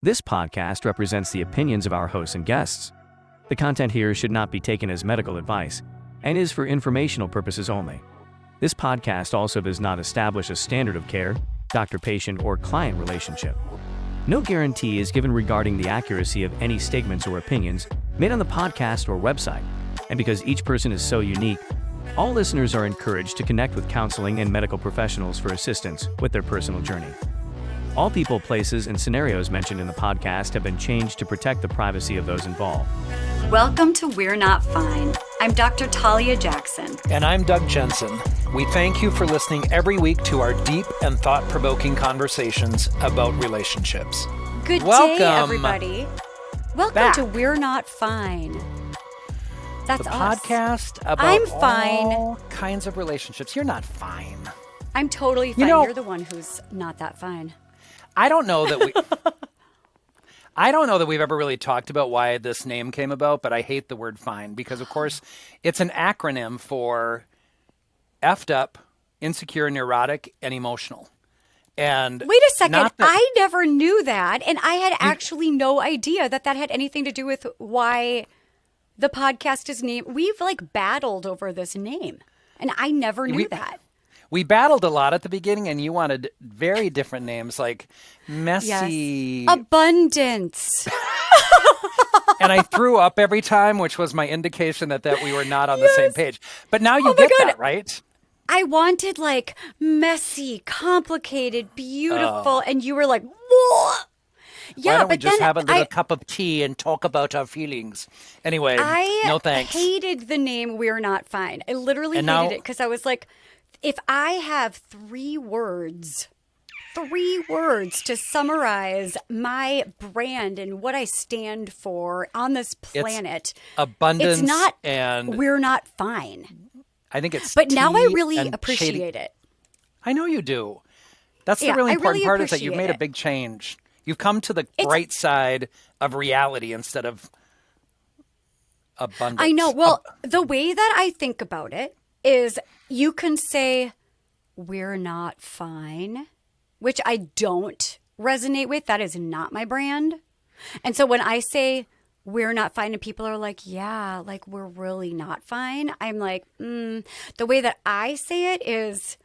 This podcast represents the opinions of our hosts and guests. The content here should not be taken as medical advice and is for informational purposes only. This podcast also does not establish a standard of care, doctor-patient, or client relationship. No guarantee is given regarding the accuracy of any statements or opinions made on the podcast or website. And because each person is so unique, all listeners are encouraged to connect with counseling and medical professionals for assistance with their personal journey. All people, places, and scenarios mentioned in the podcast have been changed to protect the privacy of those involved. Welcome to We're Not Fine. I'm Dr. Talia Jackson. And I'm Doug Jensen. We thank you for listening every week to our deep and thought-provoking conversations about relationships. Good Welcome day, everybody. Welcome back. to We're Not Fine. That's the us. podcast about I'm fine. all kinds of relationships. You're not fine. I'm totally fine. You're the one who's not that fine. I don't know that we've ever really talked about why this name came about, but I hate the word fine because, of course, it's an acronym for effed up, insecure, neurotic, and emotional. And wait a second. I never knew that. And I had actually no idea that had anything to do with why the podcast is named. We've battled over this name. And I never knew that. We battled a lot at the beginning, and you wanted very different names like Messy. Yes. Abundance. And I threw up every time, which was my indication that we were not on the same page. But now you get that, right? I wanted messy, complicated, beautiful, and you were like, whoa. Yeah, why don't we just have a little cup of tea and talk about our feelings? Anyway, no thanks. I hated the name We're Not Fine. I literally hated it because I was like, if I have three words to summarize my brand and what I stand for on this planet, it's abundance. It's not. And We're Not Fine. I think it's. But now I really appreciate it. I know you do. That's the really important part is that you've made a big change. You've come to the bright side of reality instead of abundance. I know. Well, the way that I think about it is you can say, we're not fine, which I don't resonate with. That is not my brand. And so when I say we're not fine and people are like, yeah, we're really not fine, I'm like, the way that I say it is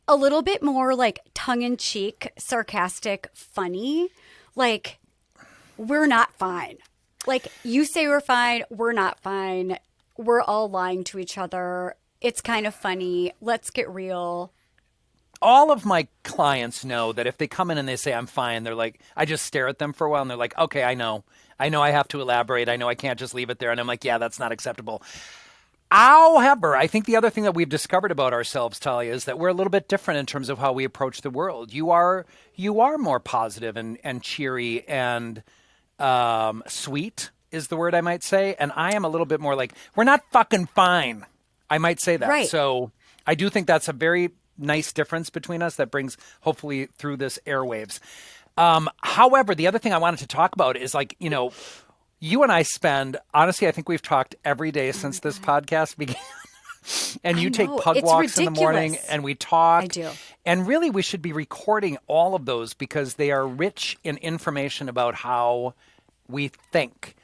a little bit more tongue-in-cheek, sarcastic, funny. We're not fine. You say we're fine, we're not fine. We're all lying to each other. It's kind of funny. Let's get real. All of my clients know that if they come in and they say I'm fine, they're like, I just stare at them for a while and they're like, okay, I know I have to elaborate. I know I can't just leave it there. And I'm like, yeah, that's not acceptable. However, I think the other thing that we've discovered about ourselves, Talia, is that we're a little bit different in terms of how we approach the world. You are more positive and cheery and sweet is the word I might say. And I am a little bit more we're not fucking fine. I might say that. Right. So I do think that's a very nice difference between us that brings hopefully through this airwaves. However, the other thing I wanted to talk about is you and I spend, honestly, I think we've talked every day since this podcast began. And you take pug walks in the morning and we talk. I do. And really we should be recording all of those because they are rich in information about how we think.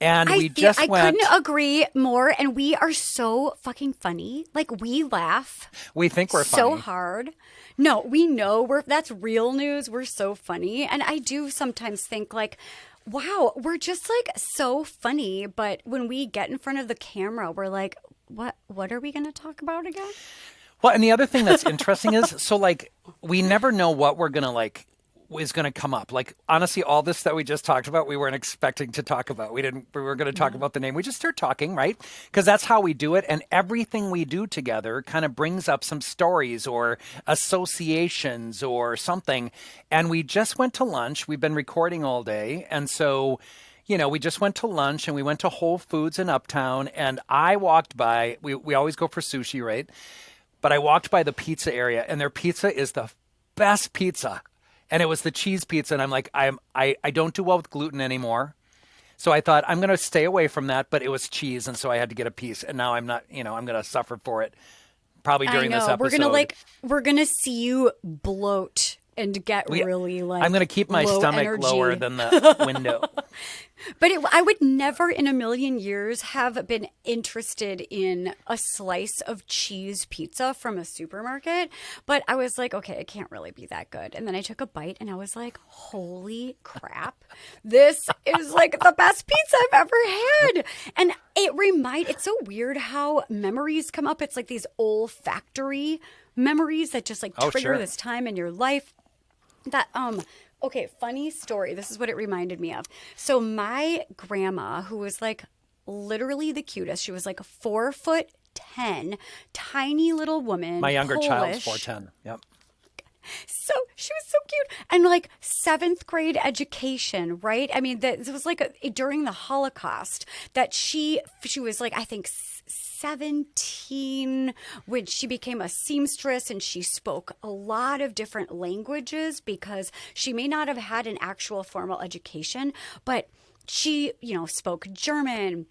And I couldn't agree more. And we are so fucking funny. We laugh. We think we're funny. So hard. No, we know that's real news. We're so funny. And I do sometimes think wow, we're just so funny. But when we get in front of the camera, we're like, what are we going to talk about again? Well, and the other thing that's interesting is, we never know what we're going to is going to come up. Honestly, all this that we just talked about, we weren't expecting to talk about. We were going to talk about the name. We just start talking, right? Because that's how we do it. And everything we do together kind of brings up some stories or associations or something. And we just went to lunch. We've been recording all day. And so, we just went to lunch and we went to Whole Foods in Uptown. And I walked by, we always go for sushi, right? But I walked by the pizza area and their pizza is the best pizza. And it was the cheese pizza. And I'm like, I don't do well with gluten anymore. So I thought I'm going to stay away from that. But it was cheese. And so I had to get a piece. And now I'm not, I'm going to suffer for it probably during this episode. We're going to see you bloat and get really like I'm going to keep my low stomach energy. lower than the window. But I would never in a million years have been interested in a slice of cheese pizza from a supermarket. But I was like, okay, it can't really be that good. And then I took a bite and I was like, holy crap. This is like the best pizza I've ever had. And it's so weird how memories come up. It's like these olfactory memories that just like trigger this time in your life. Okay, funny story. This is what it reminded me of. So my grandma, who was like literally the cutest, she was like 4'10", tiny little woman. My younger child's Polish. 4'10". Yep. So she was so cute, and like 7th grade education, right? I mean, this was like during the Holocaust that she was like, I think 17 when she became a seamstress, and she spoke a lot of different languages because she may not have had an actual formal education, but she, spoke German.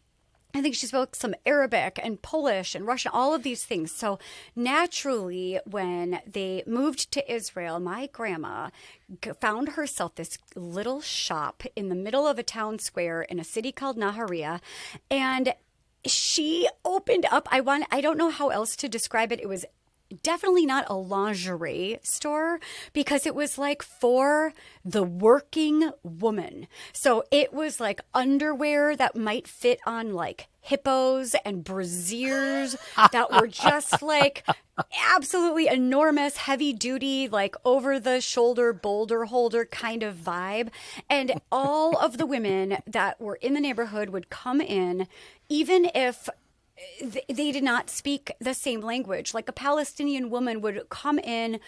I think she spoke some Arabic and Polish and Russian, all of these things. So naturally, when they moved to Israel, my grandma found herself this little shop in the middle of a town square in a city called Nahariya, and she opened up, I don't know how else to describe it. It was definitely not a lingerie store because it was like for the working woman. So it was like underwear that might fit on like hippos and brassieres that were just like absolutely enormous, heavy duty, like over the shoulder boulder holder kind of vibe. And all of the women that were in the neighborhood would come in, even if they did not speak the same language. Like a Palestinian woman would come in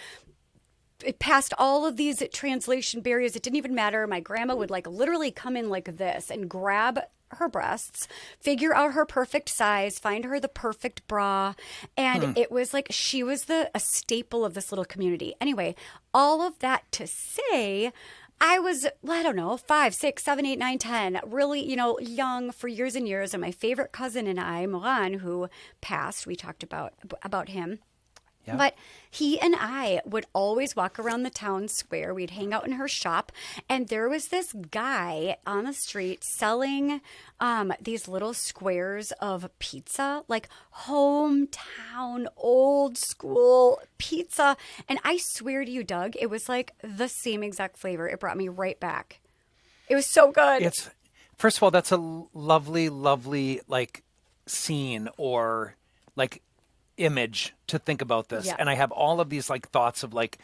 past all of these translation barriers. It didn't even matter. My grandma would like literally come in like this and grab her breasts, figure out her perfect size, find her the perfect bra. And it was like she was a staple of this little community. Anyway, all of that to say, I was, I don't know, 5, 6, 7, 8, 9, 10, really, young for years and years. And my favorite cousin and I, Moran, who passed, we talked about him. Yeah. But he and I would always walk around the town square. We'd hang out in her shop. And there was this guy on the street selling these little squares of pizza, like hometown, old school pizza. And I swear to you, Doug, it was like the same exact flavor. It brought me right back. It was so good. First of all, that's a lovely, lovely like scene or like image to think about this. Yeah. And I have all of these like thoughts of like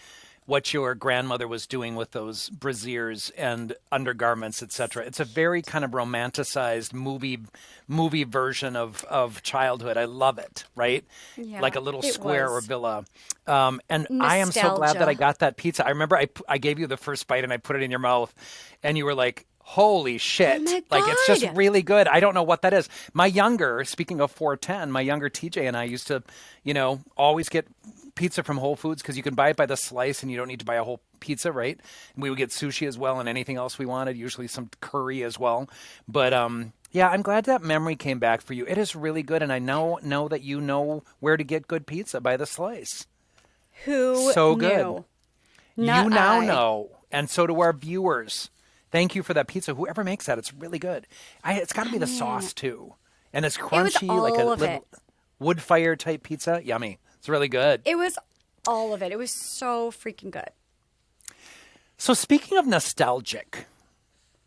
what your grandmother was doing with those brassieres and undergarments, etc. It's a very kind of romanticized movie version of childhood. I love it, right? Yeah, like a little square or villa. And nostalgia. I am so glad that I got that pizza. I remember I gave you the first bite and I put it in your mouth and you were like, holy shit. Oh like, it's just really good. I don't know what that is. Speaking of 410, my younger TJ and I used to, always get pizza from Whole Foods because you can buy it by the slice and you don't need to buy a whole pizza, right? And we would get sushi as well and anything else we wanted, usually some curry as well. But yeah, I'm glad that memory came back for you. It is really good. And I know that you know where to get good pizza by the slice. Who so knew? Good. Not you now I. know. And so do our viewers. Thank you for that pizza. Whoever makes that, it's really good. It's got to be the sauce too. And it's crunchy, like a little wood fire type pizza. Yummy. It's really good. It was all of it. It was so freaking good. So speaking of nostalgic,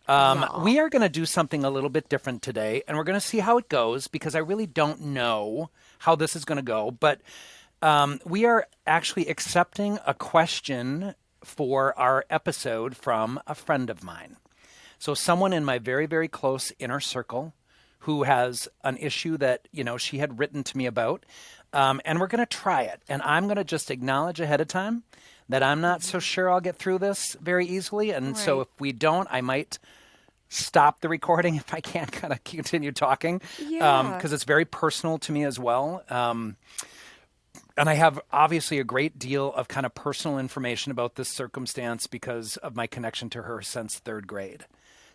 we are going to do something a little bit different today. And we're going to see how it goes because I really don't know how this is going to go. But we are actually accepting a question for our episode from a friend of mine. So someone in my very, very close inner circle who has an issue that, she had written to me about. And we're going to try it. And I'm going to just acknowledge ahead of time that I'm not so sure I'll get through this very easily. And so if we don't, I might stop the recording if I can't kind of continue talking. Yeah. Because it's very personal to me as well. And I have obviously a great deal of kind of personal information about this circumstance because of my connection to her since 3rd grade.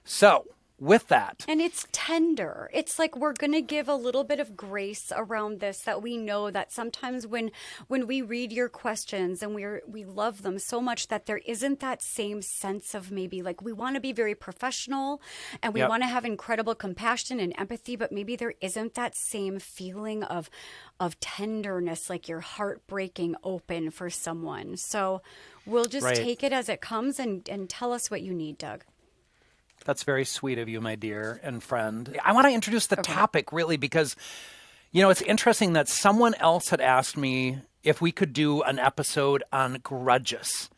So with that. And it's tender. It's like we're going to give a little bit of grace around this, that we know that sometimes when we read your questions and we love them so much that there isn't that same sense of maybe like we want to be very professional and we Yep. want to have incredible compassion and empathy, but maybe there isn't that same feeling of tenderness, like your heart breaking open for someone. So we'll just Right. take it as it comes and tell us what you need, Doug. That's very sweet of you, my dear and friend. I want to introduce the topic really because, it's interesting that someone else had asked me if we could do an episode on grudges.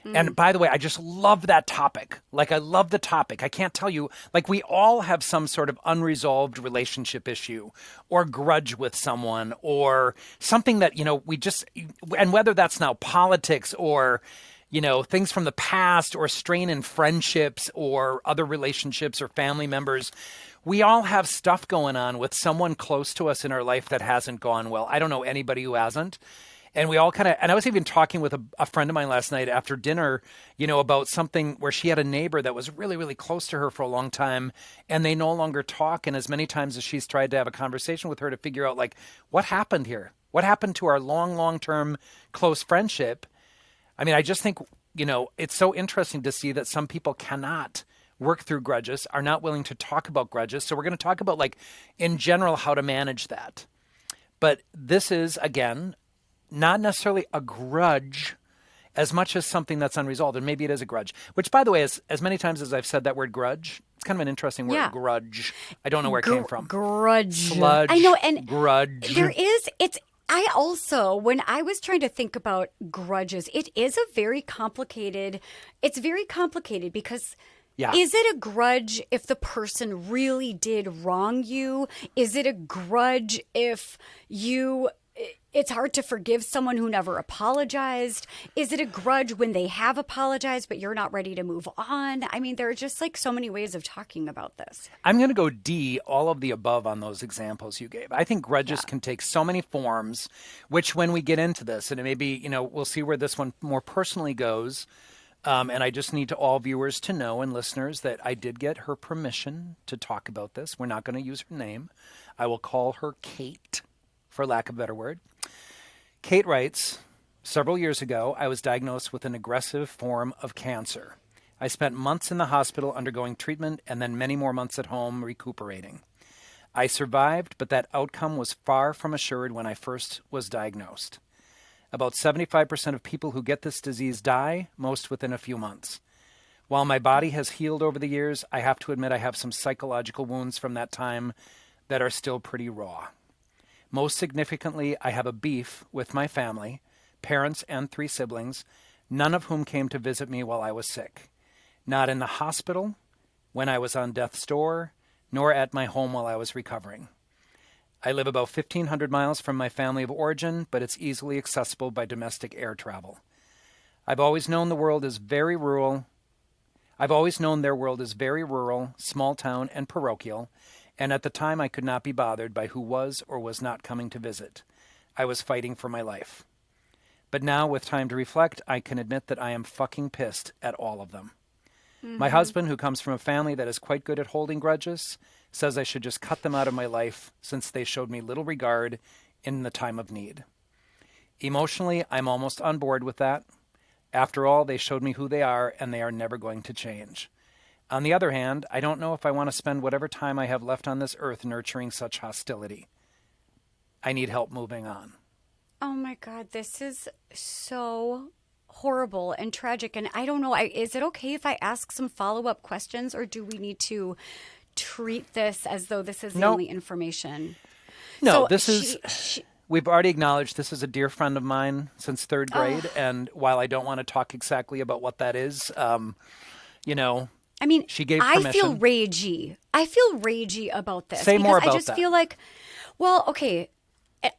And by the way, I just love that topic. Like, I love the topic. I can't tell you, like, we all have some sort of unresolved relationship issue or grudge with someone or something that, we just, and whether that's now politics or, things from the past or strain in friendships or other relationships or family members, we all have stuff going on with someone close to us in our life that hasn't gone well. I don't know anybody who hasn't. And we all and I was even talking with a friend of mine last night after dinner, about something where she had a neighbor that was really, really close to her for a long time and they no longer talk. And as many times as she's tried to have a conversation with her to figure out like, what happened here? What happened to our long-term close friendship? I mean, I just think, it's so interesting to see that some people cannot work through grudges, are not willing to talk about grudges. So we're going to talk about like in general, how to manage that. But this is, again, not necessarily a grudge as much as something that's unresolved. And maybe it is a grudge, which, by the way, as many times as I've said that word grudge, it's kind of an interesting word, grudge. I don't know where it came from. Grudge. Sludge. I know. And grudge. I also, when I was trying to think about grudges, it's very complicated because is it a grudge if the person really did wrong you? Is it a grudge if it's hard to forgive someone who never apologized? Is it a grudge when they have apologized, but you're not ready to move on? I mean, there are just like so many ways of talking about this. I'm going to go D, all of the above on those examples you gave. I think grudges can take so many forms, which when we get into this, and it may be, we'll see where this one more personally goes. And I just need to all viewers to know and listeners that I did get her permission to talk about this. We're not going to use her name. I will call her Kate, for lack of a better word. Kate writes, several years ago, I was diagnosed with an aggressive form of cancer. I spent months in the hospital undergoing treatment and then many more months at home recuperating. I survived, but that outcome was far from assured when I first was diagnosed. About 75% of people who get this disease die, most within a few months. While my body has healed over the years, I have to admit I have some psychological wounds from that time that are still pretty raw. Most significantly, I have a beef with my family, parents and 3 siblings, none of whom came to visit me while I was sick. Not in the hospital, when I was on death's door, nor at my home while I was recovering. I live about 1,500 miles from my family of origin, but it's easily accessible by domestic air travel. I've always known their world is very rural, small town, and parochial, and at the time I could not be bothered by who was or was not coming to visit. I was fighting for my life. But now, with time to reflect, I can admit that I am fucking pissed at all of them. Mm-hmm. My husband, who comes from a family that is quite good at holding grudges, says I should just cut them out of my life since they showed me little regard in the time of need. Emotionally, I'm almost on board with that. After all, they showed me who they are, and they are never going to change. On the other hand, I don't know if I want to spend whatever time I have left on this earth nurturing such hostility. I need help moving on. Oh my God, this is so horrible and tragic. And I don't know, is it okay if I ask some follow-up questions, or do we need to treat this as though this is the only information? No, we've already acknowledged this is a dear friend of mine since 3rd grade. And while I don't want to talk exactly about what that is, I mean, she gave permission. I feel ragey about this. Say more about I just that. feel like, well, okay.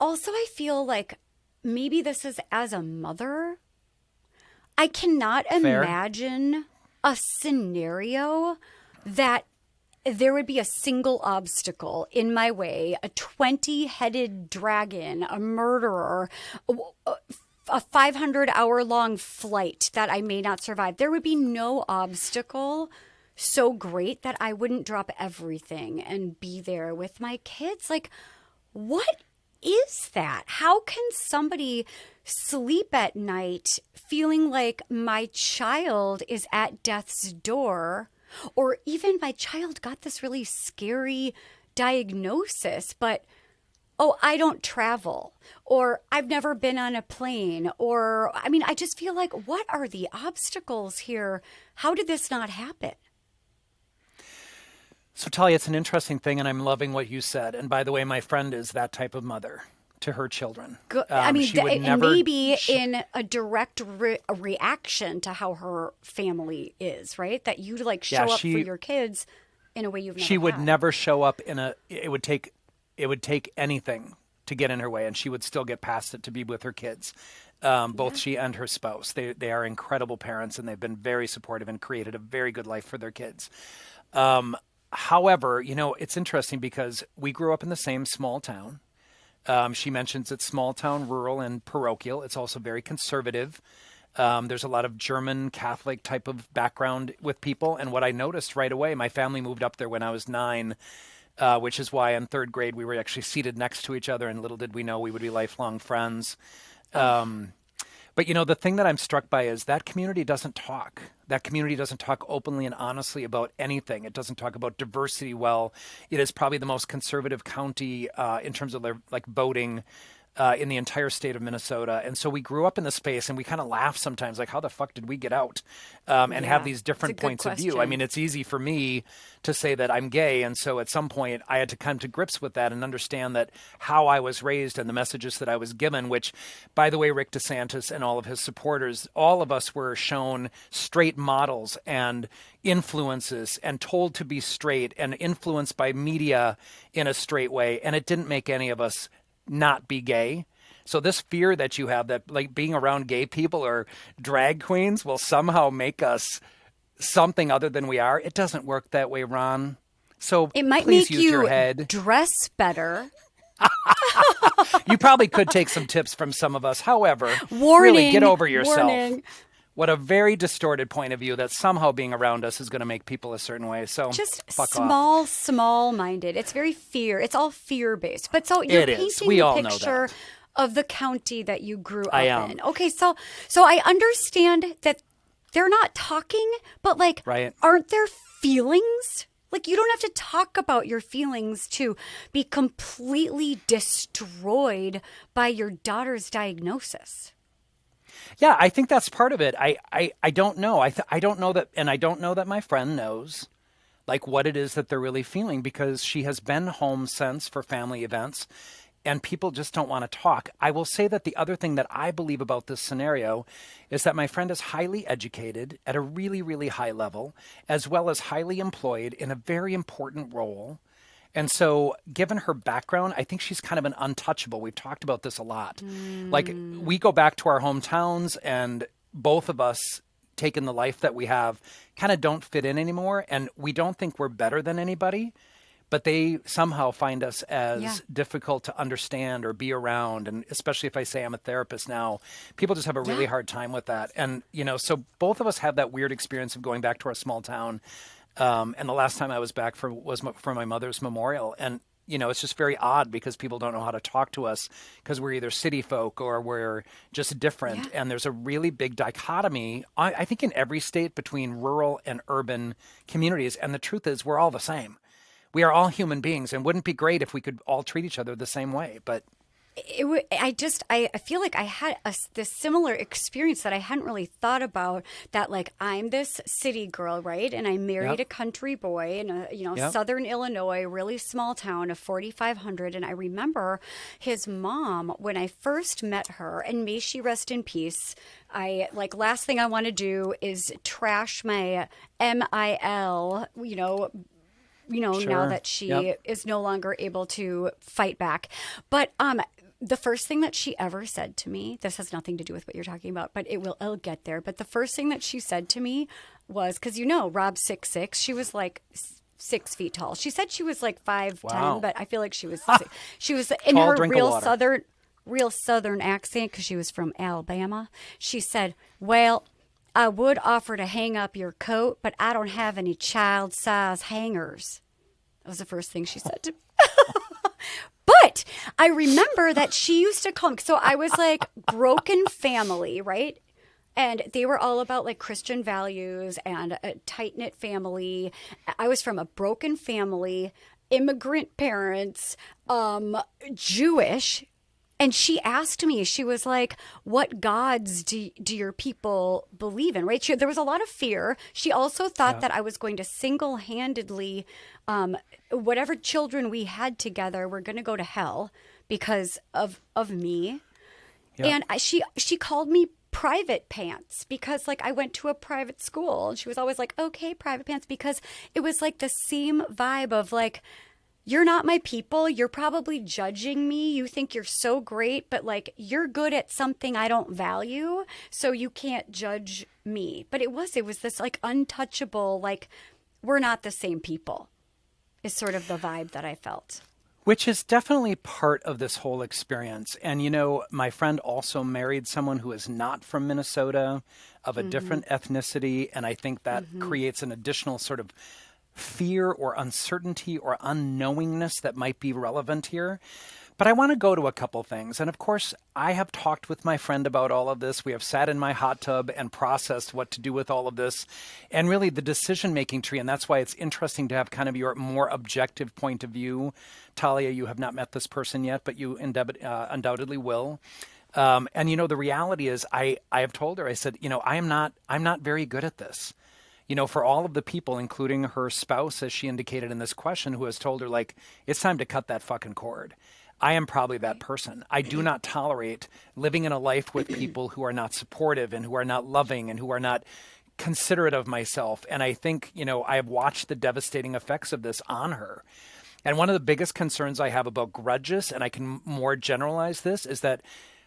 Also, I feel like maybe this is as a mother. I cannot imagine a scenario that there would be a single obstacle in my way, a 20-headed dragon, a murderer, a 500-hour-long flight that I may not survive. There would be no obstacle so great that I wouldn't drop everything and be there with my kids. Like, what is that? How can somebody sleep at night feeling like my child is at death's door, or even my child got this really scary diagnosis, but oh, I don't travel, or I've never been on a plane, or I mean, I just feel like, what are the obstacles here? How did this not happen? So, Talia, it's an interesting thing, and I'm loving what you said. And by the way, my friend is that type of mother to her children. I mean, she would and never, maybe in a direct reaction to how her family is, right? That you like show up for your kids in a way you've never She would had. never show up it would take anything to get in her way, and she would still get past it to be with her kids. Both she and her spouse. They are incredible parents, and they've been very supportive and created a very good life for their kids. However, it's interesting because we grew up in the same small town. She mentions it's small town, rural, and parochial. It's also very conservative. There's a lot of German Catholic type of background with people. And what I noticed right away, my family moved up there when I was 9, which is why in 3rd grade we were actually seated next to each other, and little did we know we would be lifelong friends. But, the thing that I'm struck by is that community doesn't talk. That community doesn't talk openly and honestly about anything. It doesn't talk about diversity well. It is probably the most conservative county in terms of voting in the entire state of Minnesota. And so we grew up in the space, and we kind of laugh sometimes, like, how the fuck did we get out and have these different points of view? I mean, it's easy for me to say that I'm gay. And so at some point I had to come to grips with that and understand that how I was raised and the messages that I was given, which, by the way, Rick DeSantis and all of his supporters, all of us were shown straight models and influences and told to be straight and influenced by media in a straight way. And it didn't make any of us not be gay. So this fear that you have that like being around gay people or drag queens will somehow make us something other than we are, it doesn't work that way, Ron. So it might please make use you your head. Dress better. You probably could take some tips from some of us. However, Warning, really get over yourself. Warning. What a very distorted point of view that somehow being around us is going to make people a certain way. So just fuck off. small-minded. It's very fear. It's all fear-based. But so you're painting We the all know picture that. of the county that you grew I up am. in. Okay, so I understand that they're not talking, but like, Right. aren't there feelings? Like, you don't have to talk about your feelings to be completely destroyed by your daughter's diagnosis. Yeah, I think that's part of it. I don't know. I don't know that, and I don't know that my friend knows like what it is that they're really feeling, because she has been home since for family events, and people just don't want to talk. I will say that the other thing that I believe about this scenario is that my friend is highly educated at a really, really high level, as well as highly employed in a very important role. And so given her background, I think she's kind of an untouchable. We've talked about this a lot. Like, we go back to our hometowns, and both of us, taking the life that we have, kind of don't fit in anymore. And we don't think we're better than anybody, but they somehow find us as difficult to understand or be around. And especially if I say I'm a therapist now, people just have a really hard time with that. And, so both of us have that weird experience of going back to our small town. And the last time I was back was for my mother's memorial. And, it's just very odd because people don't know how to talk to us because we're either city folk or we're just different. Yeah. And there's a really big dichotomy, I think, in every state between rural and urban communities. And the truth is we're all the same. We are all human beings, and wouldn't it be great if we could all treat each other the same way? But I feel like I had this similar experience that I hadn't really thought about, that like I'm this city girl, right? And I married a country boy in a, Southern Illinois, really small town of 4,500. And I remember his mom, when I first met her, and may she rest in peace, last thing I want to do is trash my MIL, Sure. now that she is no longer able to fight back. But the first thing that she ever said to me, this has nothing to do with what you're talking about, but it'll get there. But the first thing that she said to me was, because Rob's 6'6", she was like 6 feet tall. She said she was like 5'10", but I feel like she was in Tall, her drink of water. real southern accent, because she was from Alabama. She said, "Well, I would offer to hang up your coat, but I don't have any child-size hangers. That was the first thing she said to me. But I remember that she used to call me. So I was like broken family, right? And they were all about like Christian values and a tight-knit family. I was from a broken family, immigrant parents, Jewish. And she asked me, she was like, what gods do your people believe in, right? There was a lot of fear. She also thought that I was going to single-handedly, whatever children we had together were going to go to hell because of me. Yeah. And she called me private pants because like I went to a private school. And she was always like, okay, private pants, because it was like the same vibe of like, you're not my people. You're probably judging me. You think you're so great, but like you're good at something I don't value, so you can't judge me. But it was this like untouchable, like we're not the same people is sort of the vibe that I felt. Which is definitely part of this whole experience. And, you know, my friend also married someone who is not from Minnesota, of a different ethnicity. And I think that creates an additional sort of fear or uncertainty or unknowingness that might be relevant here. But I want to go to a couple things. And of course, I have talked with my friend about all of this. We have sat in my hot tub and processed what to do with all of this and really the decision-making tree. And that's why it's interesting to have kind of your more objective point of view. Talia, you have not met this person yet, but you undoubtedly will. And, you know, the reality is I have told her, I said, you know, I'm not very good at this. You know, for all of the people, including her spouse, as she indicated in this question, who has told her, like, it's time to cut that fucking cord. I am probably that person. I do not tolerate living in a life with people who are not supportive and who are not loving and who are not considerate of myself. And I think, you know, I have watched the devastating effects of this on her. And one of the biggest concerns I have about grudges, and I can more generalize this, is that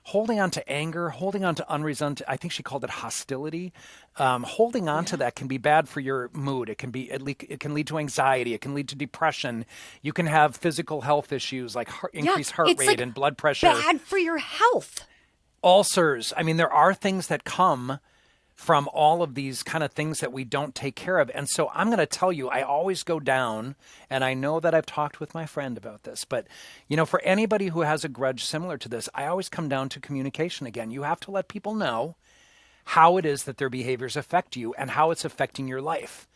holding on to anger, holding on to unresolved, I think she called it hostility. Holding on to that can be bad for your mood. It can lead to anxiety. It can lead to depression. You can have physical health issues like increased heart rate like and blood pressure. Bad for your health. Ulcers. I mean, there are things that come from all of these kind of things that we don't take care of. And so I'm going to tell you, I always go down, and I know that I've talked with my friend about this, but, you know, for anybody who has a grudge similar to this, I always come down to communication again. You have to let people know how it is that their behaviors affect you and how it's affecting your life.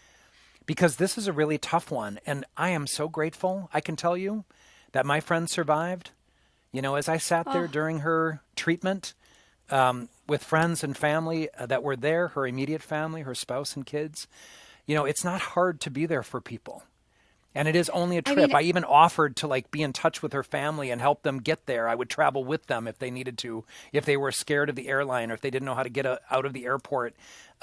Because this is a really tough one. And I am so grateful, I can tell you, that my friend survived. You know, as I sat there during her treatment, with friends and family that were there, her immediate family, her spouse and kids. You know, it's not hard to be there for people. And it is only a trip. I even offered to like be in touch with her family and help them get there. I would travel with them if they needed to, if they were scared of the airline or if they didn't know how to get out of the airport.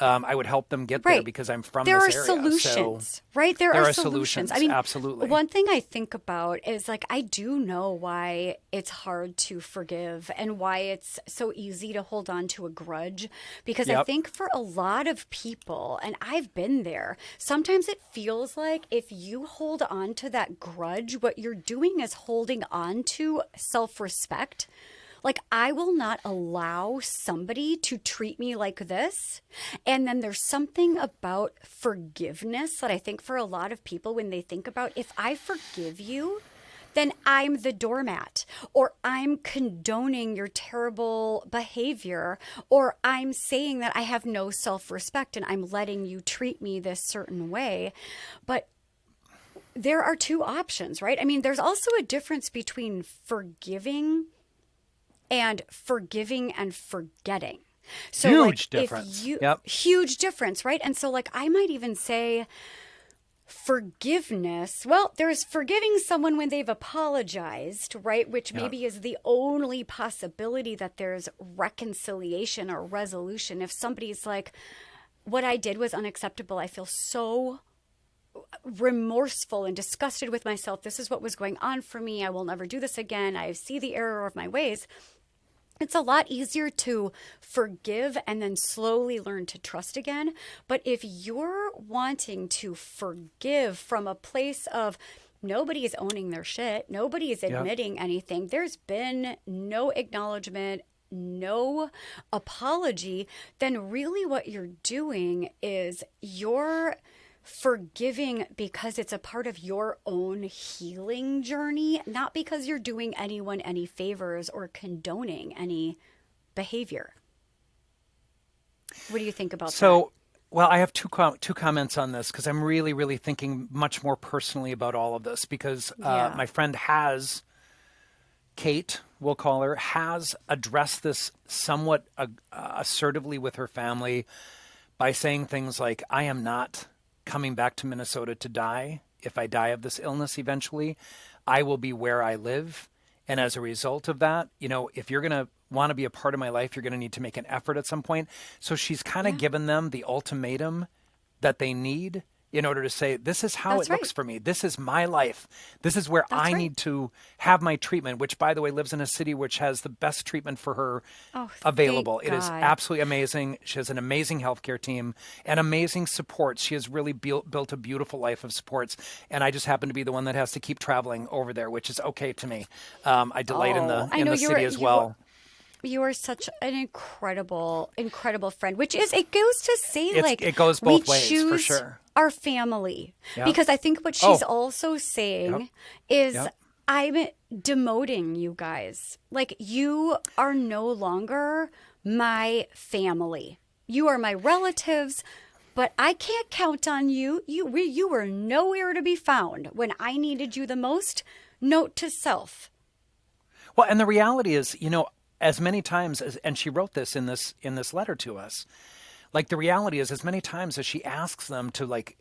I would help them get there because I'm from this area. There are solutions, right? There are solutions. I mean, absolutely. One thing I think about is like, I do know why it's hard to forgive and why it's so easy to hold on to a grudge. Because I think for a lot of people, and I've been there, sometimes it feels like if you hold on to that grudge, what you're doing is holding on to self-respect. Like, I will not allow somebody to treat me like this. And then there's something about forgiveness that I think for a lot of people, when they think about, if I forgive you, then I'm the doormat, or I'm condoning your terrible behavior, or I'm saying that I have no self-respect and I'm letting you treat me this certain way. But there are two options, right? I mean, there's also a difference between forgiving and forgetting. So huge difference. Huge difference, right? And so like I might even say forgiveness. Well, there's forgiving someone when they've apologized, right? Which maybe is the only possibility that there's reconciliation or resolution. If somebody's like, what I did was unacceptable, I feel so remorseful and disgusted with myself. This is what was going on for me. I will never do this again. I see the error of my ways. It's a lot easier to forgive and then slowly learn to trust again. But if you're wanting to forgive from a place of nobody is owning their shit, nobody is admitting anything, there's been no acknowledgement no apology, then really what you're doing is you're forgiving because it's a part of your own healing journey, not because you're doing anyone any favors or condoning any behavior. What do you think about that? Well, I have two comments on this because I'm really, really thinking much more personally about all of this because Yeah. my friend Kate, we'll call her, has addressed this somewhat assertively with her family by saying things like, I am not coming back to Minnesota to die. If I die of this illness eventually, I will be where I live. And as a result of that, if you're going to want to be a part of my life, you're going to need to make an effort at some point. So she's kind of given them the ultimatum that they need in order to say, this is how That's it looks right. for me. This is my life. This is where That's I right. need to have my treatment, which, by the way, lives in a city which has the best treatment for her Oh, available. thank It is God. absolutely amazing. She has an amazing healthcare team and amazing supports. She has really built a beautiful life of supports. And I just happen to be the one that has to keep traveling over there, which is okay to me. I delight in Oh, the I in know the city as well. you are such an incredible, incredible friend, which is, it goes to say, It goes we both ways, for choose sure. our family. Yep. Because I think what she's also saying is, Yep. I'm demoting you guys. Like, you are no longer my family. You are my relatives, but I can't count on you. You were nowhere to be found when I needed you the most. Note to self. Well, and the reality is, as many times as, and she wrote this in this letter to us, like the reality is as many times as she asks them to like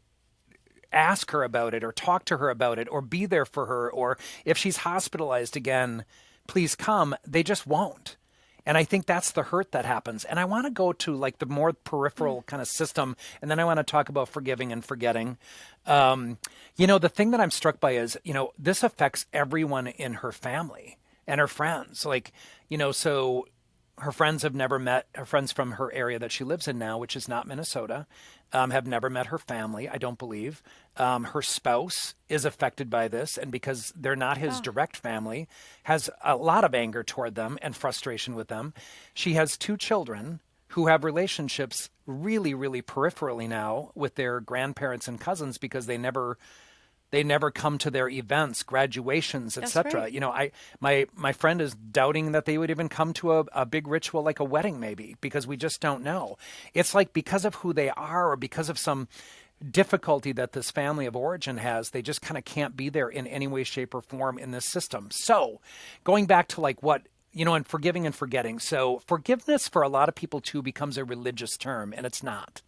ask her about it or talk to her about it or be there for her, or if she's hospitalized again, please come, they just won't. And I think that's the hurt that happens. And I want to go to like the more peripheral kind of system. And then I want to talk about forgiving and forgetting. The thing that I'm struck by is, this affects everyone in her family and her friends. Like, so her friends have never met, her friends from her area that she lives in now, which is not Minnesota, have never met her family, I don't believe. Her spouse is affected by this, and because they're not his direct family, has a lot of anger toward them and frustration with them. She has 2 children who have relationships really, really peripherally now with their grandparents and cousins because they never come to their events, graduations, etc. right. My friend is doubting that they would even come to a big ritual like a wedding, maybe, because we just don't know. It's like because of who they are or because of some difficulty that this family of origin has, they just kind of can't be there in any way, shape, or form in this system. So going back to like what, and forgiving and forgetting. So forgiveness for a lot of people too becomes a religious term, and it's not.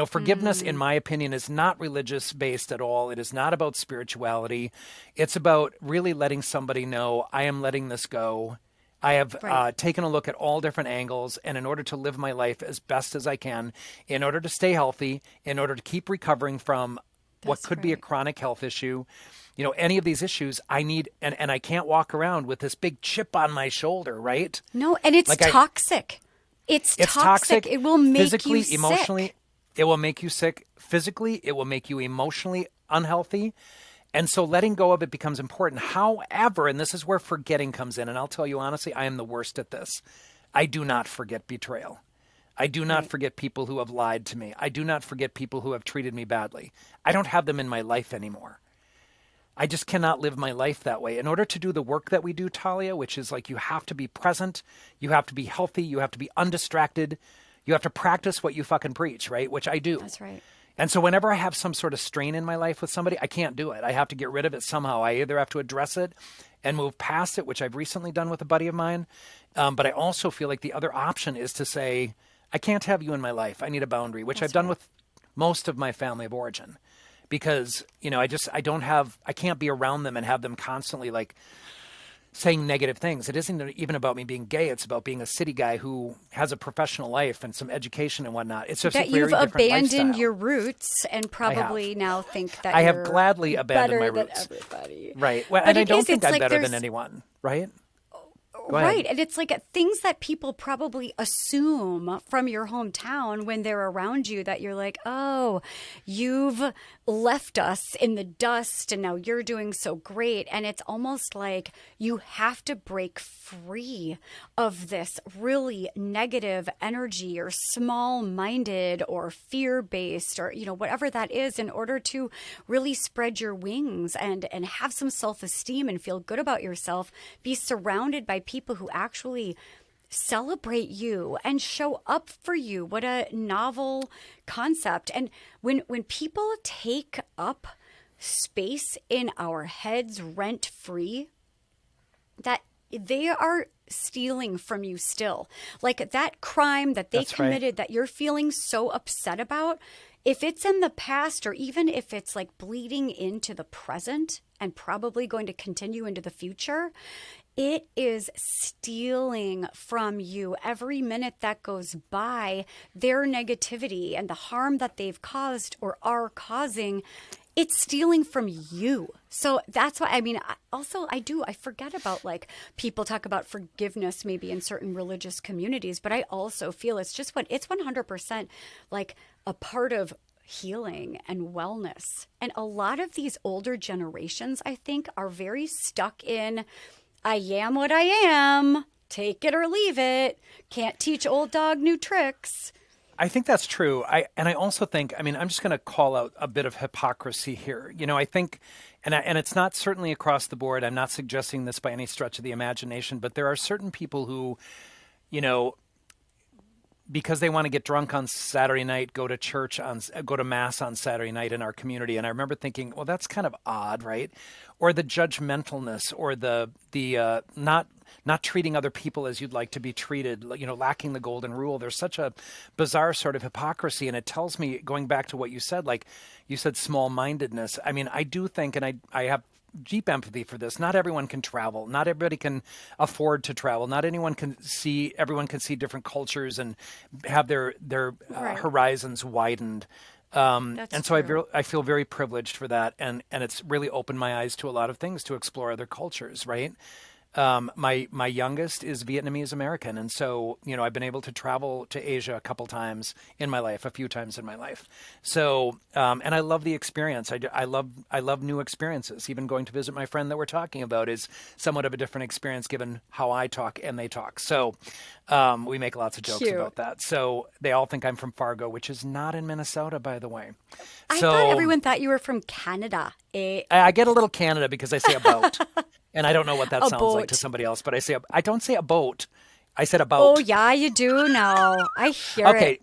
Forgiveness, in my opinion, is not religious based at all. It is not about spirituality. It's about really letting somebody know, I am letting this go. I have taken a look at all different angles, and in order to live my life as best as I can, in order to stay healthy, in order to keep recovering from what could be a chronic health issue, any of these issues, I need, and I can't walk around with this big chip on my shoulder, right? No, and it's toxic. It's toxic. It will make physically, you emotionally. sick. It will make you sick physically. It will make you emotionally unhealthy. And so letting go of it becomes important. However, and this is where forgetting comes in, and I'll tell you honestly, I am the worst at this. I do not forget betrayal. I do not forget people who have lied to me. I do not forget people who have treated me badly. I don't have them in my life anymore. I just cannot live my life that way. In order to do the work that we do, Talia, which is like you have to be present, you have to be healthy, you have to be undistracted, you have to practice what you fucking preach, right? Which I do. That's right. And so whenever I have some sort of strain in my life with somebody, I can't do it. I have to get rid of it somehow. I either have to address it and move past it, which I've recently done with a buddy of mine. But I also feel like the other option is to say, I can't have you in my life. I need a boundary, which I've done with most of my family of origin. Because, I can't be around them and have them constantly like saying negative things. It isn't even about me being gay. It's about being a city guy who has a professional life and some education and whatnot. It's just that a very you've different abandoned lifestyle. your roots and probably now think that I have you're gladly abandoned my better roots. than everybody. Right. Well, But and I it don't is, think it's I'm like better than there's- anyone, right? Go ahead. Right. And it's like things that people probably assume from your hometown when they're around you, that you're like, oh, you've left us in the dust and now you're doing so great. And it's almost like you have to break free of this really negative energy or small-minded or fear-based or, whatever that is, in order to really spread your wings and have some self-esteem and feel good about yourself. Be surrounded by people who actually celebrate you and show up for you. What a novel concept. And when people take up space in our heads rent free, that they are stealing from you still. Like that crime that they committed that you're feeling so upset about, if it's in the past, or even if it's like bleeding into the present and probably going to continue into the future, it is stealing from you. Every minute that goes by, their negativity and the harm that they've caused or are causing, it's stealing from you. So that's why, I forget about, like, people talk about forgiveness maybe in certain religious communities, but I also feel it's 100% like a part of healing and wellness. And a lot of these older generations, I think, are very stuck in, I am what I am, take it or leave it, can't teach old dog new tricks. I think that's true. I also think, I'm just going to call out a bit of hypocrisy here. I think, and it's not certainly across the board. I'm not suggesting this by any stretch of the imagination, but there are certain people who, because they want to get drunk on Saturday night, go to mass on Saturday night in our community. And I remember thinking, well, that's kind of odd, right? Or the judgmentalness, or the not treating other people as you'd like to be treated, lacking the golden rule. There's such a bizarre sort of hypocrisy. And it tells me, going back to what you said, like you said, small-mindedness. I do think, and I have deep empathy for this. Not everyone can travel. Not everybody can afford to travel. Not everyone can see different cultures and have their horizons widened. And so I feel very privileged for that. And it's really opened my eyes to a lot of things, to explore other cultures, right? My youngest is Vietnamese American. And so, I've been able to travel to Asia a few times in my life. So, and I love the experience. I love new experiences. Even going to visit my friend that we're talking about is somewhat of a different experience given how I talk and they talk. So, we make lots of jokes about that. So they all think I'm from Fargo, which is not in Minnesota, by the way. I thought everyone thought you were from Canada. I get a little Canada because I say about. And I don't know what that sounds like to somebody else, but I don't say a boat. I said about. Oh, yeah, you do now. I hear it. Okay,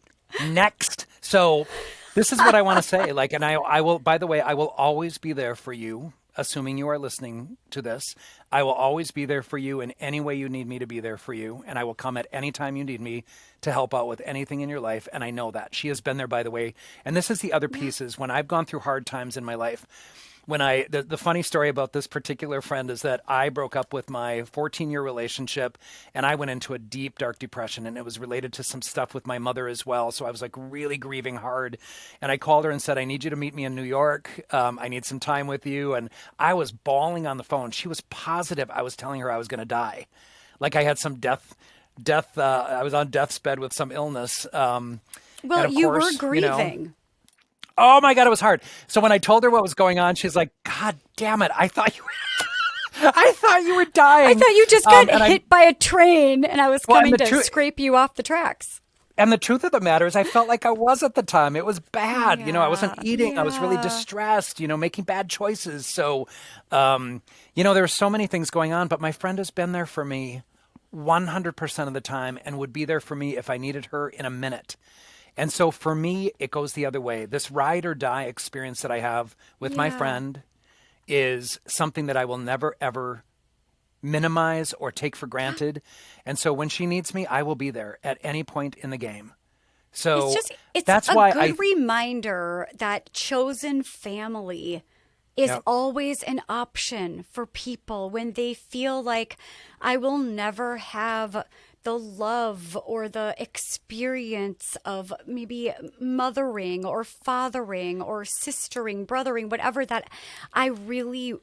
next. So this is what I want to say. Like, and I will, by the way, I will always be there for you, assuming you are listening to this. I will always be there for you in any way you need me to be there for you. And I will come at any time you need me to help out with anything in your life. And I know that. She has been there, by the way. And this is the other pieces. When I've gone through hard times in my life, the funny story about this particular friend is that I broke up with my 14-year relationship and I went into a deep, dark depression, and it was related to some stuff with my mother as well. So I was like really grieving hard, and I called her and said, I need you to meet me in New York. I need some time with you. And I was bawling on the phone. She was positive I was telling her I was going to die. Like I had some death, I was on death's bed with some illness. Well, you were grieving. Oh my God, it was hard. So when I told her what was going on, she's like, God damn it. I thought you were dying. I thought you just got hit by a train and I was coming to scrape you off the tracks. And the truth of the matter is I felt like I was at the time. It was bad. I wasn't eating. I was really distressed, making bad choices. So, there were so many things going on, but my friend has been there for me 100% of the time and would be there for me if I needed her in a minute. And so for me, it goes the other way. This ride or die experience that I have with my friend is something that I will never, ever minimize or take for granted. And so when she needs me, I will be there at any point in the game. So that's why a good reminder that chosen family is always an option for people when they feel like I will never have the love or the experience of maybe mothering or fathering or sistering, brothering, whatever that I really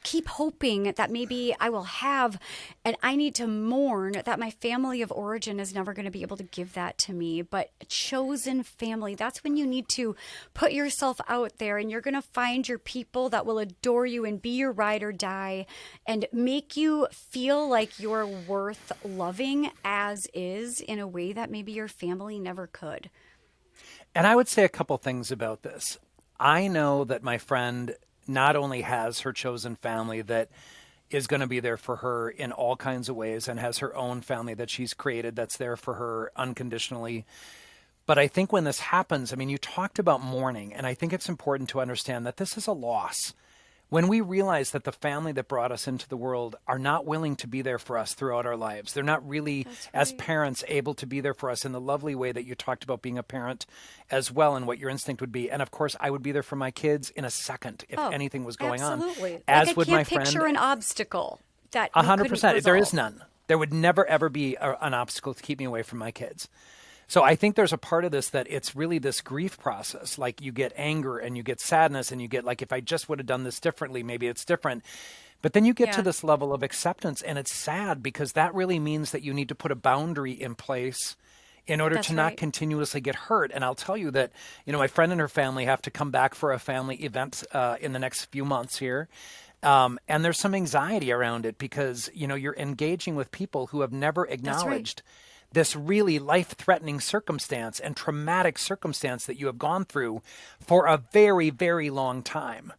keep hoping that maybe I will have, and I need to mourn that my family of origin is never going to be able to give that to me. But chosen family, that's when you need to put yourself out there, and you're going to find your people that will adore you and be your ride or die and make you feel like you're worth loving as is in a way that maybe your family never could. And I would say a couple things about this. I know that my friend not only has her chosen family that is going to be there for her in all kinds of ways and has her own family that she's created that's there for her unconditionally. But I think when this happens, I mean, you talked about mourning, and I think it's important to understand that this is a loss. When we realize that the family that brought us into the world are not willing to be there for us throughout our lives, they're not really, as parents, able to be there for us in the lovely way that you talked about being a parent as well and what your instinct would be. And of course, I would be there for my kids in a second if anything was going on. Absolutely. As like would I my can't friend. picture an obstacle that we 100%. There is resolve. none. There would never, ever be an obstacle to keep me away from my kids. So I think there's a part of this that it's really this grief process. Like you get anger and you get sadness and you get like, if I just would have done this differently, maybe it's different. But then you get to this level of acceptance, and it's sad because that really means that you need to put a boundary in place in order to not continuously get hurt. And I'll tell you that, you know, my friend and her family have to come back for a family event in the next few months here. And there's some anxiety around it because, you know, you're engaging with people who have never acknowledged this really life-threatening circumstance and traumatic circumstance that you have gone through for a very, very long time.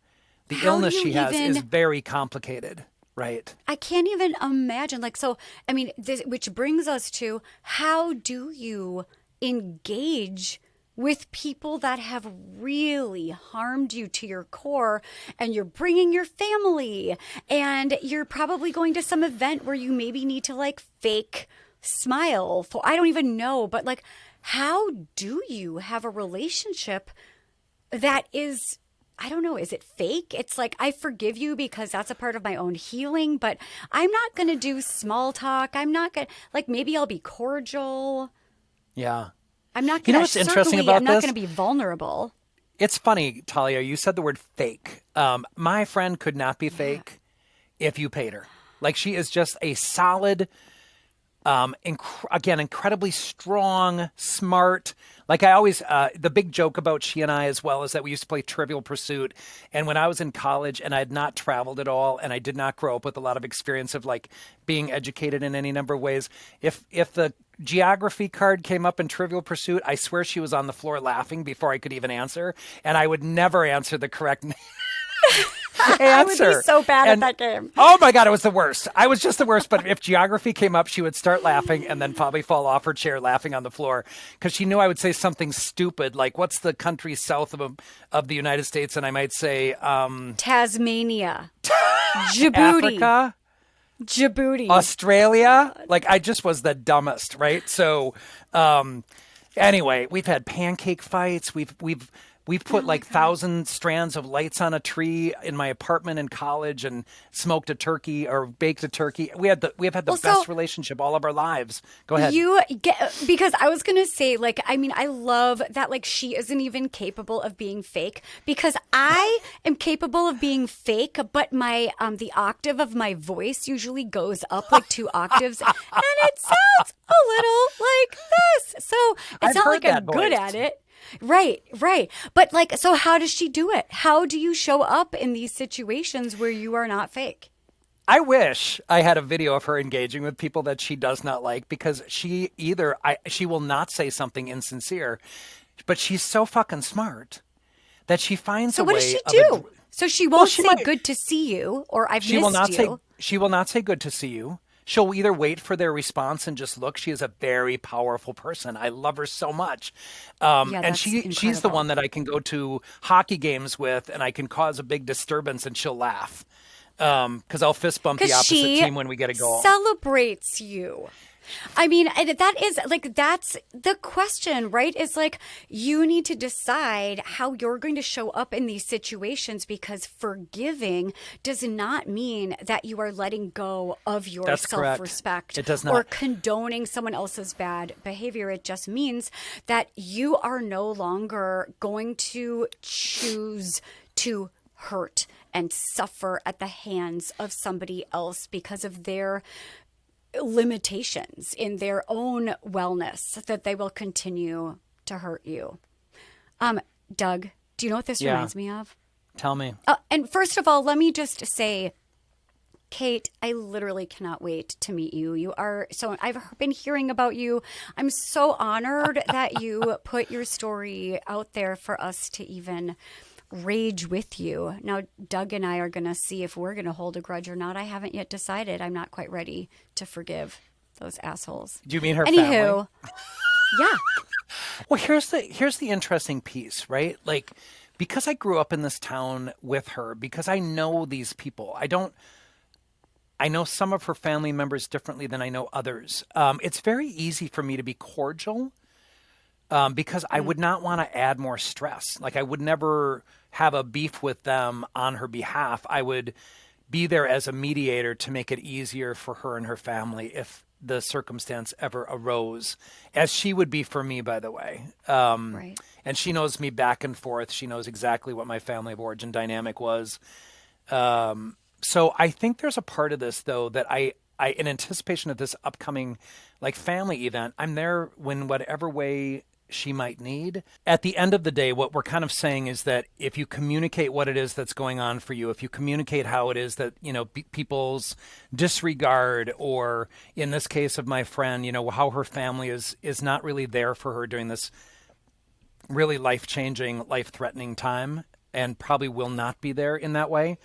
The illness she has is very complicated, right? I can't even imagine. Like, so, I mean, which brings us to, how do you engage with people that have really harmed you to your core, and you're bringing your family, and you're probably going to some event where you maybe need to like fake smile for, I don't even know, but like, how do you have a relationship that is, I don't know, is it fake? It's like, I forgive you because that's a part of my own healing, but I'm not going to do small talk. I'm not going to, like, maybe I'll be cordial. Yeah. I'm not going to, you know what's interesting about I'm not this? going to be vulnerable. It's funny, Talia, you said the word fake. My friend could not be fake if you paid her. Like, she is just a solid, again, incredibly strong, smart. Like I always, the big joke about she and I as well is that we used to play Trivial Pursuit. And when I was in college and I had not traveled at all and I did not grow up with a lot of experience of like being educated in any number of ways, if the geography card came up in Trivial Pursuit, I swear she was on the floor laughing before I could even answer. And I would never answer the correct answer. I would be so bad at that game. Oh my God, it was the worst. I was just the worst. But if geography came up, she would start laughing and then probably fall off her chair laughing on the floor because she knew I would say something stupid like, what's the country south of the United States? And I might say Tasmania, Djibouti, Africa, Djibouti, Australia. Like I just was the dumbest, right? So anyway, we've had pancake fights. We've put like 1,000 strands of lights on a tree in my apartment in college and smoked a turkey or baked a turkey. We have had the best relationship all of our lives. Go ahead. Because I was going to say, like, I mean, I love that, like, she isn't even capable of being fake, because I am capable of being fake, but my, the octave of my voice usually goes up like 2 octaves and it sounds a little like this. So it's not like I'm good at it. Right. But like, so how does she do it? How do you show up in these situations where you are not fake? I wish I had a video of her engaging with people that she does not like, because she will not say something insincere, but she's so fucking smart that she finds a way. So what does she do? So she won't say good to see you, or I've missed you. She will not say good to see you. She'll either wait for their response and just look. She is a very powerful person. I love her so much. And she's the one that I can go to hockey games with, and I can cause a big disturbance and she'll laugh. Because I'll fist bump the opposite team when we get a goal. Celebrates you. I mean, that is like, that's the question, right? Is like, you need to decide how you're going to show up in these situations, because forgiving does not mean that you are letting go of your self-respect. It does not. Or condoning someone else's bad behavior. It just means that you are no longer going to choose to hurt and suffer at the hands of somebody else because of their limitations in their own wellness, that they will continue to hurt you. Doug, do you know what this reminds me of? Tell me. And first of all, let me just say, Kate, I literally cannot wait to meet you. You are so, I've been hearing about you. I'm so honored that you put your story out there for us to even rage with you. Now, Doug and I are going to see if we're going to hold a grudge or not. I haven't yet decided. I'm not quite ready to forgive those assholes. Do you mean her Anywho, family? Yeah. Well, here's the interesting piece, right? Like, because I grew up in this town with her, because I know these people, I know some of her family members differently than I know others. It's very easy for me to be cordial because I would not want to add more stress. Like, I would never have a beef with them on her behalf. I would be there as a mediator to make it easier for her and her family if the circumstance ever arose, as she would be for me, by the way. Right. And she knows me back and forth. She knows exactly what my family of origin dynamic was. So I think there's a part of this, though, that I in anticipation of this upcoming like family event, I'm there when whatever way she might need. At the end of the day, what we're kind of saying is that if you communicate what it is that's going on for you, if you communicate how it is that, you know, people's disregard, or in this case of my friend, you know, how her family is not really there for her during this really life-changing, life-threatening time, and probably will not be there in that way.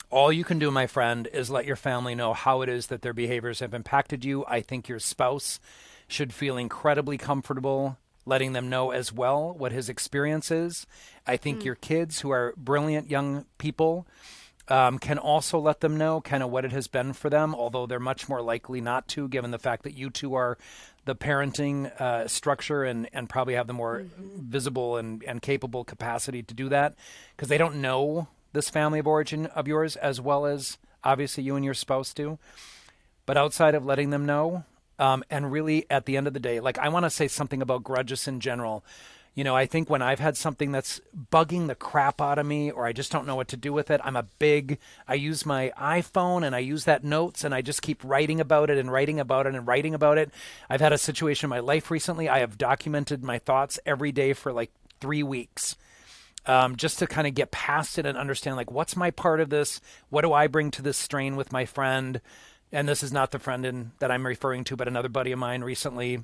All you can do, my friend, is let your family know how it is that their behaviors have impacted you. I think your spouse should feel incredibly comfortable letting them know as well what his experience is. I think your kids, who are brilliant young people, can also let them know kind of what it has been for them, although they're much more likely not to, given the fact that you two are the parenting structure and probably have the more visible and capable capacity to do that, because they don't know this family of origin of yours as well as obviously you and your spouse do. But outside of letting them know, and really at the end of the day, like, I want to say something about grudges in general. You know, I think when I've had something that's bugging the crap out of me, or I just don't know what to do with it, I use my iPhone and I use that notes and I just keep writing about it and writing about it and writing about it. I've had a situation in my life recently. I have documented my thoughts every day for like 3 weeks. Just to kind of get past it and understand, like, what's my part of this? What do I bring to this strain with my friend? And this is not the friend that I'm referring to, but another buddy of mine recently.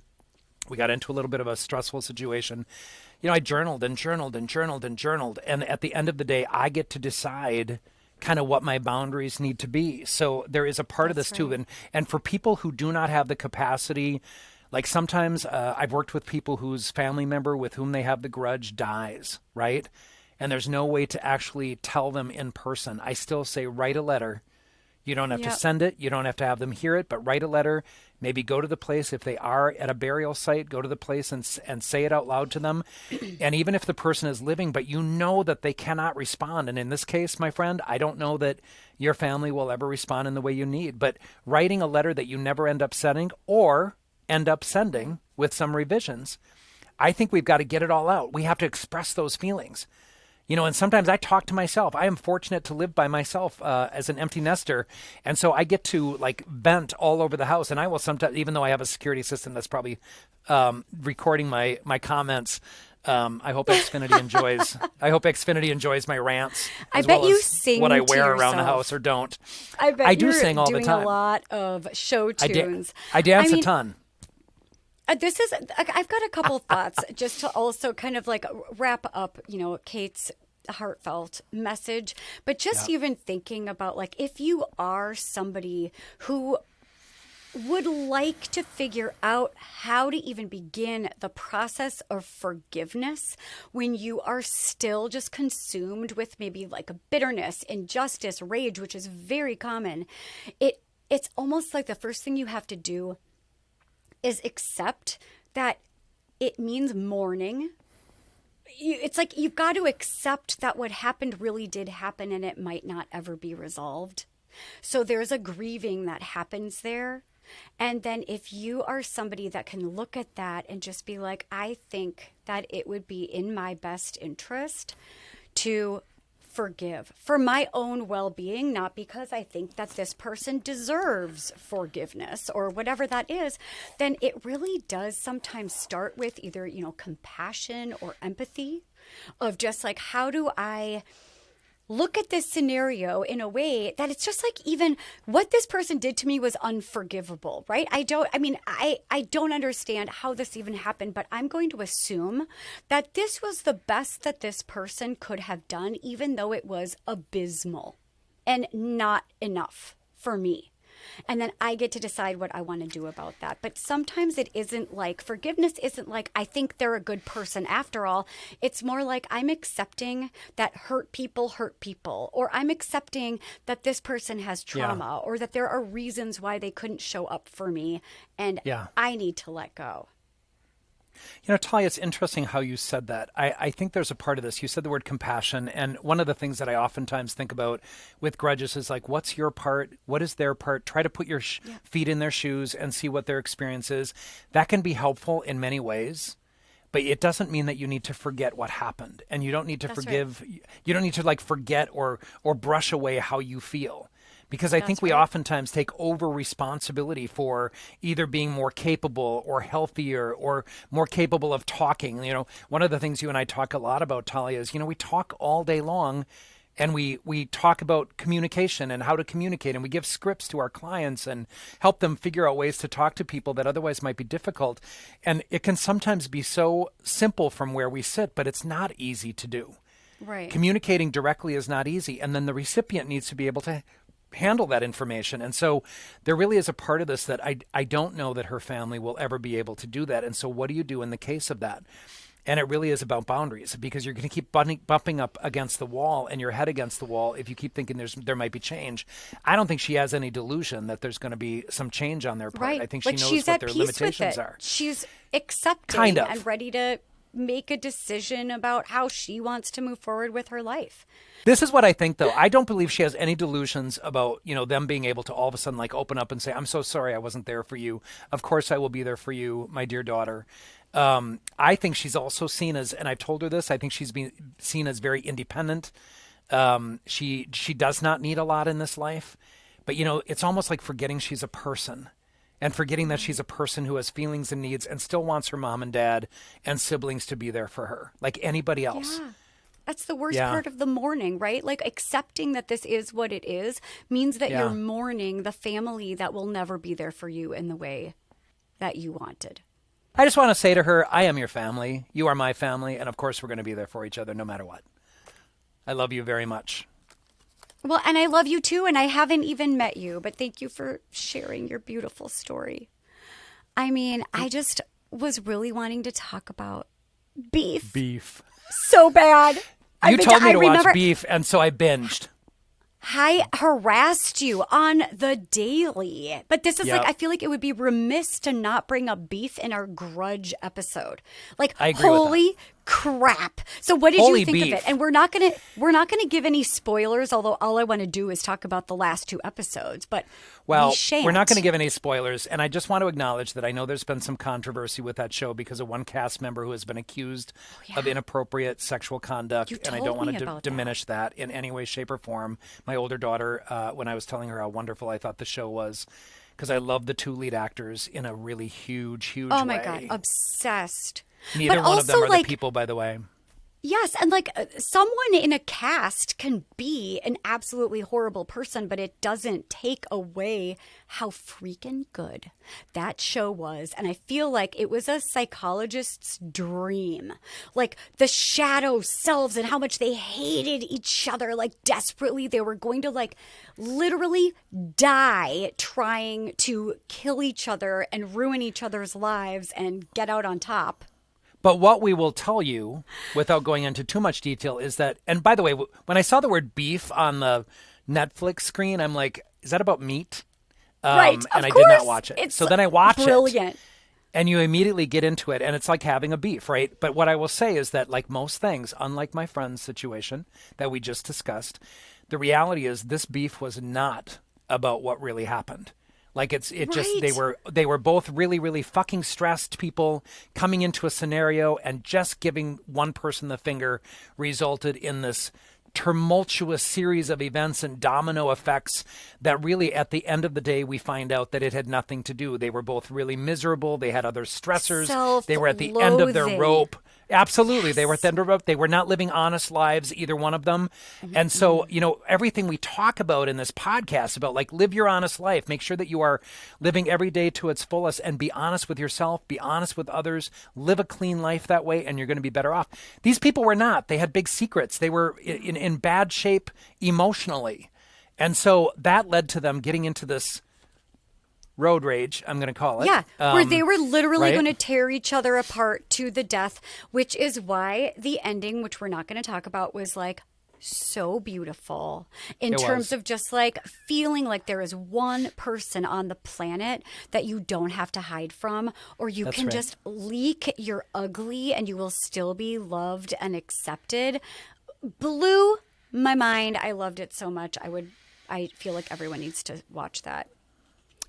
We got into a little bit of a stressful situation. You know, I journaled and journaled and journaled and journaled. And at the end of the day, I get to decide kind of what my boundaries need to be. So there is a part of this too. And for people who do not have the capacity, like sometimes I've worked with people whose family member with whom they have the grudge dies, right? And there's no way to actually tell them in person. I still say, write a letter. You don't have to send it. You don't have to have them hear it, but write a letter. Maybe go to the place. If they are at a burial site, go to the place and say it out loud to them. And even if the person is living, but you know that they cannot respond. And in this case, my friend, I don't know that your family will ever respond in the way you need. But writing a letter that you never end up sending, or end up sending with some revisions, I think we've got to get it all out. We have to express those feelings. You know, and sometimes I talk to myself. I am fortunate to live by myself as an empty nester. And so I get to like vent all over the house. And I will sometimes, even though I have a security system that's probably recording my comments, I hope Xfinity enjoys my rants. I bet you sing what I to wear around the yourself. house or don't. I bet I do you're sing all the doing time. a lot of show tunes. I dance a ton. I've got a couple thoughts just to also kind of like wrap up, you know, Kate's heartfelt message, but just even thinking about, like, if you are somebody who would like to figure out how to even begin the process of forgiveness when you are still just consumed with maybe like a bitterness, injustice, rage, which is very common, it's almost like the first thing you have to do is accept that it means mourning. It's like you've got to accept that what happened really did happen and it might not ever be resolved. So there's a grieving that happens there. And then if you are somebody that can look at that and just be like, I think that it would be in my best interest to forgive for my own well-being, not because I think that this person deserves forgiveness or whatever that is, then it really does sometimes start with either, compassion or empathy of just like, how do I look at this scenario in a way that it's just like, even what this person did to me was unforgivable, right? I don't understand how this even happened, but I'm going to assume that this was the best that this person could have done, even though it was abysmal and not enough for me. And then I get to decide what I want to do about that. But sometimes it isn't like, forgiveness isn't like, I think they're a good person after all. It's more like I'm accepting that hurt people, or I'm accepting that this person has trauma, or that there are reasons why they couldn't show up for me, and I need to let go. Talia, it's interesting how you said that. I think there's a part of this. You said the word compassion. And one of the things that I oftentimes think about with grudges is like, what's your part? What is their part? Try to put your feet in their shoes and see what their experience is. That can be helpful in many ways. But it doesn't mean that you need to forget what happened. And you don't need to forgive. Right. You don't need to forget or brush away how you feel. Because I think we oftentimes take over responsibility for either being more capable or healthier or more capable of talking. One of the things you and I talk a lot about, Talia, is, we talk all day long, and we talk about communication and how to communicate, and we give scripts to our clients and help them figure out ways to talk to people that otherwise might be difficult. And it can sometimes be so simple from where we sit, but it's not easy to do. Right. Communicating directly is not easy. And then the recipient needs to be able to handle that information. And so there really is a part of this that I don't know that her family will ever be able to do that. And so what do you do in the case of that? And it really is about boundaries, because you're going to keep bumping up against the wall and your head against the wall if you keep thinking there might be change. I don't think she has any delusion that there's going to be some change on their part. Right. I think she knows what their limitations are. She's accepting and ready to make a decision about how she wants to move forward with her life. This is what I think, though. I don't believe she has any delusions about, them being able to all of a sudden open up and say, I'm so sorry I wasn't there for you. Of course I will be there for you, my dear daughter. I think she's also seen as, and I've told her this, I think she's been seen as very independent. She does not need a lot in this life. But, it's almost like forgetting she's a person. And forgetting that she's a person who has feelings and needs and still wants her mom and dad and siblings to be there for her, like anybody else. Yeah. That's the worst part of the mourning, right? Accepting that this is what it is means that you're mourning the family that will never be there for you in the way that you wanted. I just want to say to her, I am your family. You are my family. And of course, we're going to be there for each other no matter what. I love you very much. Well, and I love you too, and I haven't even met you, but thank you for sharing your beautiful story. I mean, I just was really wanting to talk about beef. Beef. So bad. You told me to watch Beef, and so I binged. I harassed you on the daily. But this is I feel like it would be remiss to not bring up Beef in our grudge episode. I agree holy crap. So what did you think of it? And we're not gonna give any spoilers, although all I want to do is talk about the last two episodes. But we're not going to give any spoilers. And I just want to acknowledge that I know there's been some controversy with that show because of one cast member who has been accused of inappropriate sexual conduct. And I don't want to diminish that in any way, shape, or form. My older daughter, when I was telling her how wonderful I thought the show was, because I love the two lead actors in a really huge way. Oh my God, obsessed. Neither one of them are the people, by the way. Yes, and someone in a cast can be an absolutely horrible person, but it doesn't take away how freaking good that show was. And I feel like it was a psychologist's dream. The shadow selves and how much they hated each other, desperately. They were going to literally die trying to kill each other and ruin each other's lives and get out on top. But what we will tell you, without going into too much detail, is that, and by the way, when I saw the word beef on the Netflix screen, I'm like, is that about meat? Right, and of I course. did not watch it. So then I watch brilliant. it. And you immediately get into it, and it's like having a beef, right? But what I will say is that, like most things, unlike my friend's situation that we just discussed, the reality is this beef was not about what really happened. They were both really, really fucking stressed people coming into a scenario, and just giving one person the finger resulted in this tumultuous series of events and domino effects that really at the end of the day we find out that it had nothing to do. They were both really miserable. They had other stressors. They were at the end of their rope. Absolutely. Yes. They were at the end of the rope. They were not living honest lives, either one of them. Mm-hmm. And so, everything we talk about in this podcast about like live your honest life, make sure that you are living every day to its fullest and be honest with yourself, be honest with others, live a clean life that way, and you're going to be better off. These people were not. They had big secrets. They were in bad shape emotionally. And so that led to them getting into this road rage, I'm going to call it. Yeah, where they were literally right? going to tear each other apart to the death, which is why the ending, which we're not going to talk about, was like so beautiful in terms of just like feeling like there is one person on the planet that you don't have to hide from, or you can just leak your ugly and you will still be loved and accepted. Blew my mind. I loved it so much. I feel like everyone needs to watch that.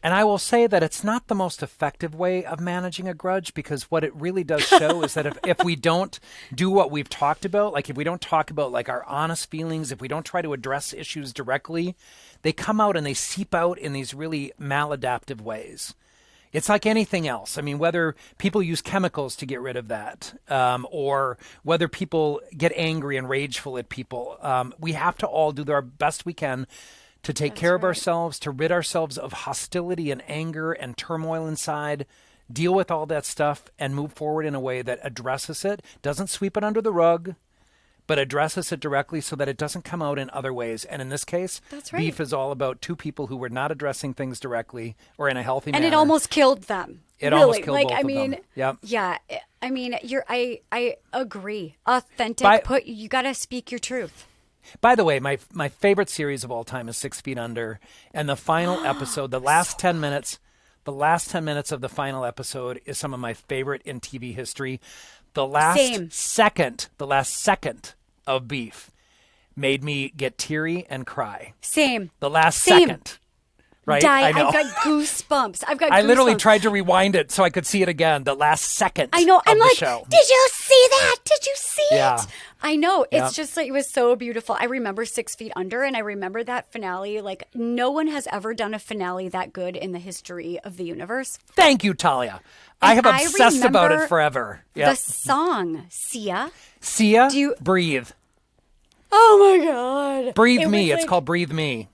And I will say that it's not the most effective way of managing a grudge, because what it really does show is that if we don't do what we've talked about, like if we don't talk about like our honest feelings, if we don't try to address issues directly, they come out and they seep out in these really maladaptive ways. It's like anything else. I mean, whether people use chemicals to get rid of that, or whether people get angry and rageful at people, we have to all do our best we can to take care of ourselves, to rid ourselves of hostility and anger and turmoil inside, deal with all that stuff, and move forward in a way that addresses it, doesn't sweep it under the rug, but addresses it directly so that it doesn't come out in other ways. And in this case, beef is all about two people who were not addressing things directly or in a healthy manner. And it almost killed them. It almost killed both of them. Yep. Yeah. I mean, I agree. Authentic. You got to speak your truth. By the way, my favorite series of all time is 6 Feet Under, and the final episode, the last 10 minutes of the final episode is some of my favorite in TV history. The last second of beef made me get teary and cry. Same. The last second. Right? I know. I've got goosebumps. I literally tried to rewind it so I could see it again. The last second. I know. I'm like, show. Did you see that? Did you see it? I know. It's just like, it was so beautiful. I remember 6 Feet Under, and I remember that finale. Like, no one has ever done a finale that good in the history of the universe. Thank you, Talia. I have obsessed about it forever. The song, Sia. Sia, Breathe. Oh my God. Breathe Me. It's called Breathe Me.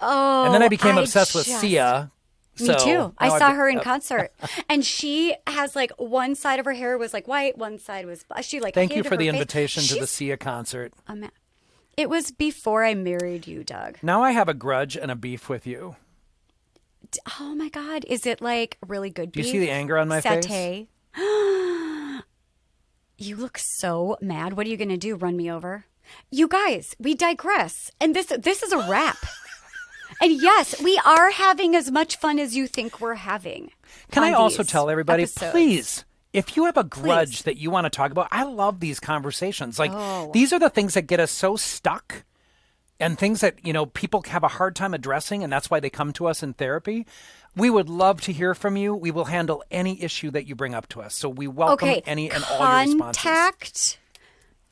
Oh, and then I became obsessed with Sia. Me too. I saw her in concert, and she has like one side of her hair was like white, one side was she like. Thank you for the invitation to the Sia concert. It was before I married you, Doug. Now I have a grudge and a beef with you. Oh my God! Is it like really good beef? Do you see the anger on my face? You look so mad. What are you going to do? Run me over? You guys, we digress, and this is a wrap. And yes, we are having as much fun as you think we're having. Can I also tell everybody, please, if you have a grudge that you want to talk about, I love these conversations. Like, these are the things that get us so stuck, and things that, people have a hard time addressing, and that's why they come to us in therapy. We would love to hear from you. We will handle any issue that you bring up to us. So we welcome any and all your responses. Contact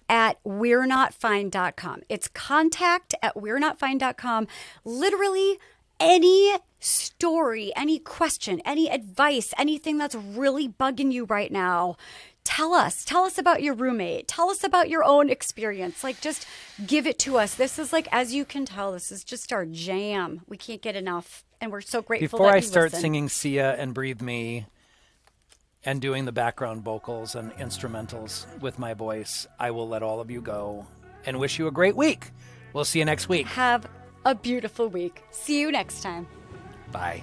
at we'renotfine.com. It's contact@we'renotfine.com. Literally any story, any question, any advice, anything that's really bugging you right now. Tell us about your roommate. Tell us about your own experience. Like, just give it to us. This is like, as you can tell, this is just our jam. We can't get enough. And we're so grateful Before that I start singing Sia and Breathe Me and doing the background vocals and instrumentals with my voice, I will let all of you go and wish you a great week. We'll see you next week. Have a beautiful week. See you next time. Bye.